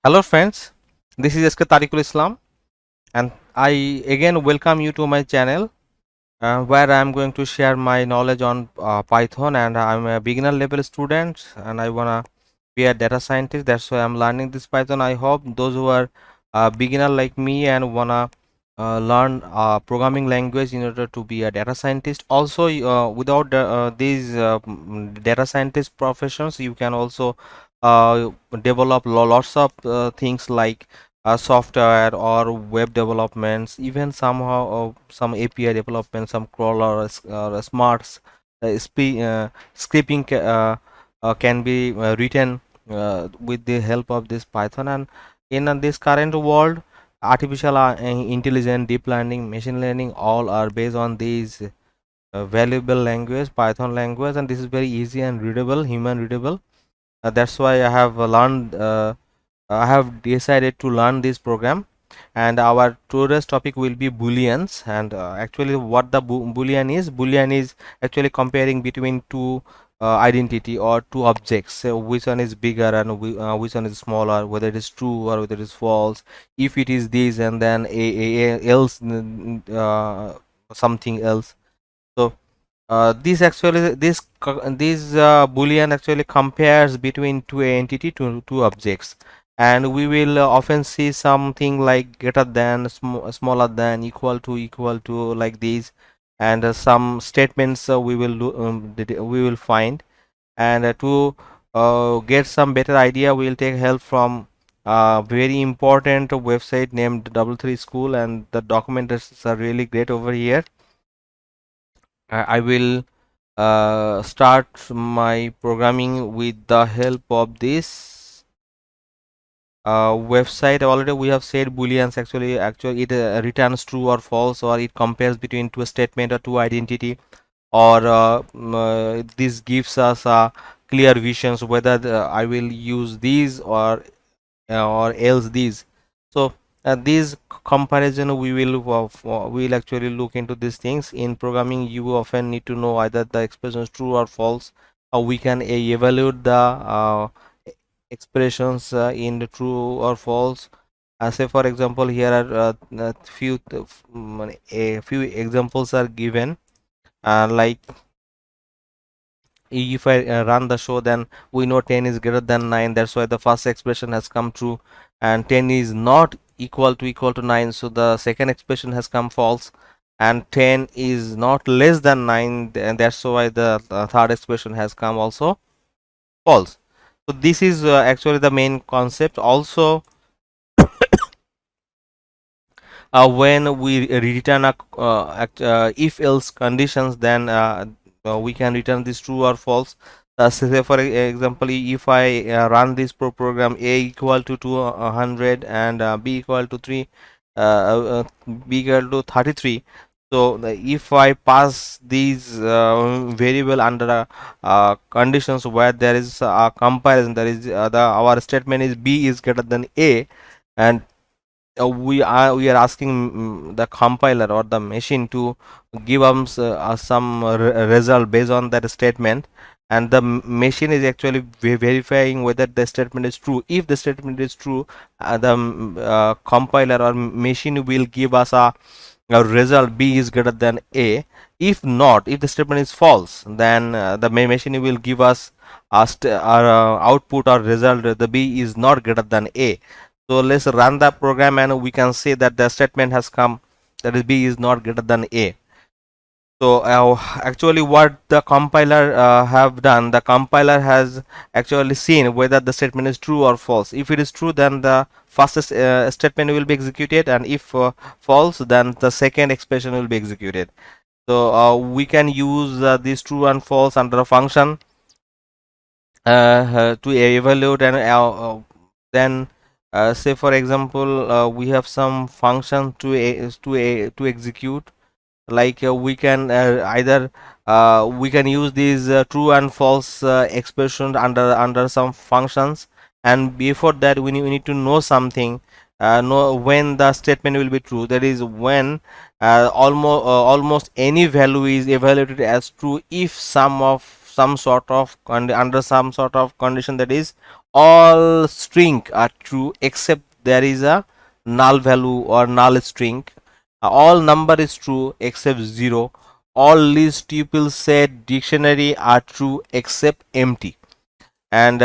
Hello friends, this is SK Tariqul Islam and I again welcome you to my channel where I am going to share my knowledge on Python, and I am a beginner level student and I wanna be a data scientist. That's why I'm learning this Python. I hope those who are beginner like me and wanna learn programming language in order to be a data scientist. Also without these data scientist professions, you can also develop lots of things like software or web developments, even somehow some API development, some crawler or smarts scripting can be written with the help of this Python. And in this current world, artificial intelligence, deep learning, machine learning, all are based on these valuable language, Python language, and this is very easy and readable, human readable. That's why I have decided to learn this program, and our today's topic will be booleans. And actually what the boolean is actually comparing between two identity or two objects. So which one is bigger and which one is smaller, whether it is true or whether it is false. If it is this and then else something else. So this boolean actually compares between two entity to two objects, and we will often see something like greater than, smaller than, equal to, like these. And some statements we will find. And to get some better idea, we will take help from very important website named Double Three School, and the documentations are really great over here. I will start my programming with the help of this website. Already we have said booleans actually it returns true or false, or it compares between two statement or two identity, or this gives us clear visions whether I will use these or else these. So these comparison we will actually look into these things. In programming, you often need to know either the expression is true or false, or we can evaluate the expressions in the true or false. Say for example, here are a few examples are given, like if I run the show, then we know 10 is greater than 9. That's why the first expression has come true, and 10 is not equal to 9, so the second expression has come false. And 10 is not less than 9, and that's why the third expression has come also false. So this is actually the main concept. Also when we return a if else conditions, then we can return this true or false. Say for example, if I run this program, a equal to 200 and b equal to 3, b equal to 33. So if I pass these variable under conditions where there is a comparison, there is our statement is b is greater than a, and we are asking the compiler or the machine to give us some result based on that statement, and the machine is actually verifying whether the statement is true. If the statement is true, the compiler or machine will give us a result b is greater than a. If not, if the statement is false, then the machine will give us our output or result, the b is not greater than a. So let's run the program, and we can see that the statement has come, that is b is not greater than a. So actually what the compiler have done, the compiler has actually seen whether the statement is true or false. If it is true, then the first statement will be executed, and if false, then the second expression will be executed. So we can use this true and false under a function to evaluate, and then say for example, we have some function to execute. Like we can either we can use these true and false expression under some functions, and before that we need to know something, know when the statement will be true. That is when almost any value is evaluated as true if sum of some sort of under some sort of condition, that is all string are true except there is a null value or null string. All number is true except 0. All list tuple set dictionary are true except empty. And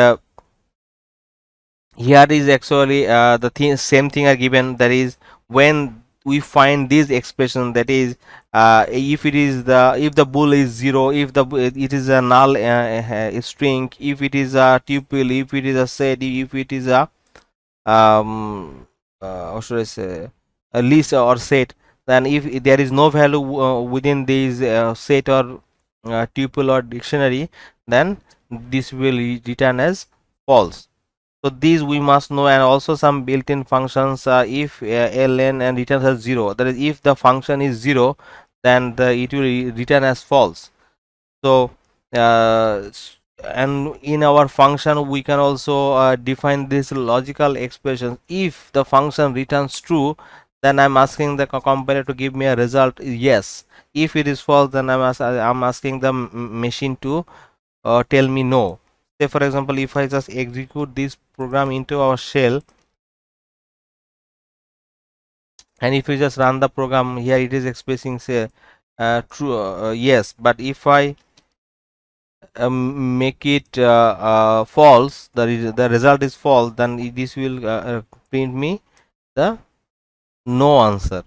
here is actually the same thing are given, that is when we find this expression, that is if the bool is 0, if it is a null string, if it is a tuple, if it is a set, if it is a what should I say, a list or set, then if there is no value within this set or tuple or dictionary, then this will return as false. So these we must know. And also some built-in functions, if ln and returns as 0, that is if the function is 0, then it will return as false. So and in our function we can also define this logical expression. If the function returns true, then I'm asking the compiler to give me a result yes. If it is false, then I'm asking the machine to tell me no. Say for example, if I just execute this program into our shell, and if you just run the program, here it is expressing say true yes, but if I make it false, the result is false, then this will print me the no answer.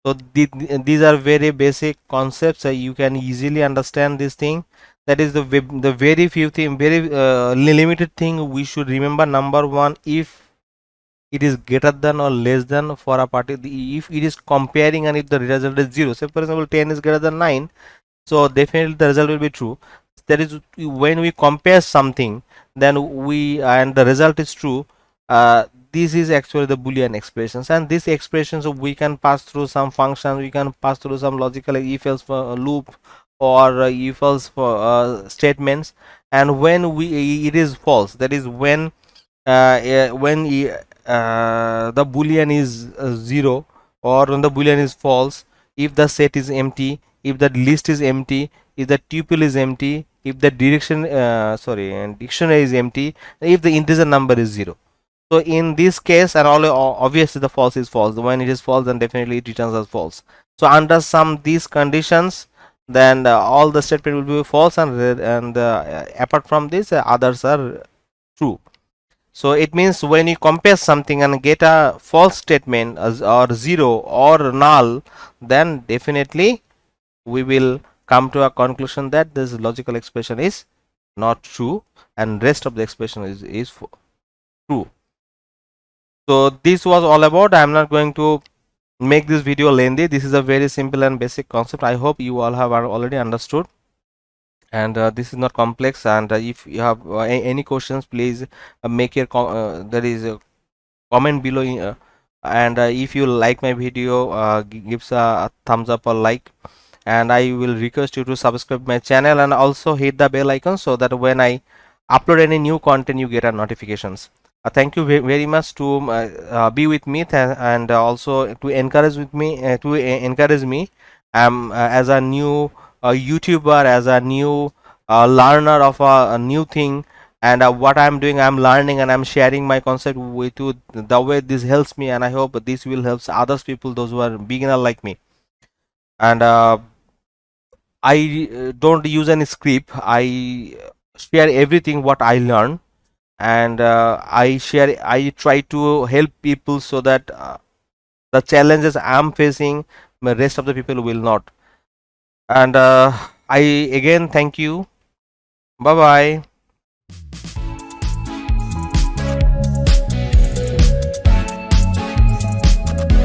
So these are very basic concepts. You can easily understand this thing. That is the very few thing, very limited thing we should remember. Number one, if it is greater than or less than for a party, if it is comparing and if the result is 0, say for example 10 is greater than 9, so definitely the result will be true. That is when we compare something, then and the result is true, this is actually the boolean expressions, and these expressions we can pass through some function, we can pass through some logical if else loop or if else statements. And when it is false, that is when the boolean is 0, or when the boolean is false, if the set is empty, if the list is empty, if the tuple is empty, if the dictionary is empty, if the integer number is 0. So in this case, and all obviously the false is false. When it is false, then definitely it returns as false. So under some these conditions, then all the statement will be false, and apart from this, others are true. So it means when you compare something and get a false statement or 0 or null, then definitely we will come to a conclusion that this logical expression is not true and rest of the expression is true. So this was all about. I am not going to make this video lengthy. This is a very simple and basic concept. I hope you all have already understood, and this is not complex. And if you have any questions, please make your there is a comment below, and if you like my video, gives a thumbs up or like, and I will request you to subscribe my channel and also hit the bell icon so that when I upload any new content you get a notifications. Thank you very much to be with me, and also to encourage me as a new YouTuber, as a new learner of a new thing. And what I'm doing, I'm learning and I'm sharing my concept with you. The way this helps me, and I hope this will help others people, those who are beginner like me. And I don't use any script. I share everything what I learn, and I try to help people so that the challenges I'm facing, the rest of the people will not. And I again thank you. Bye bye.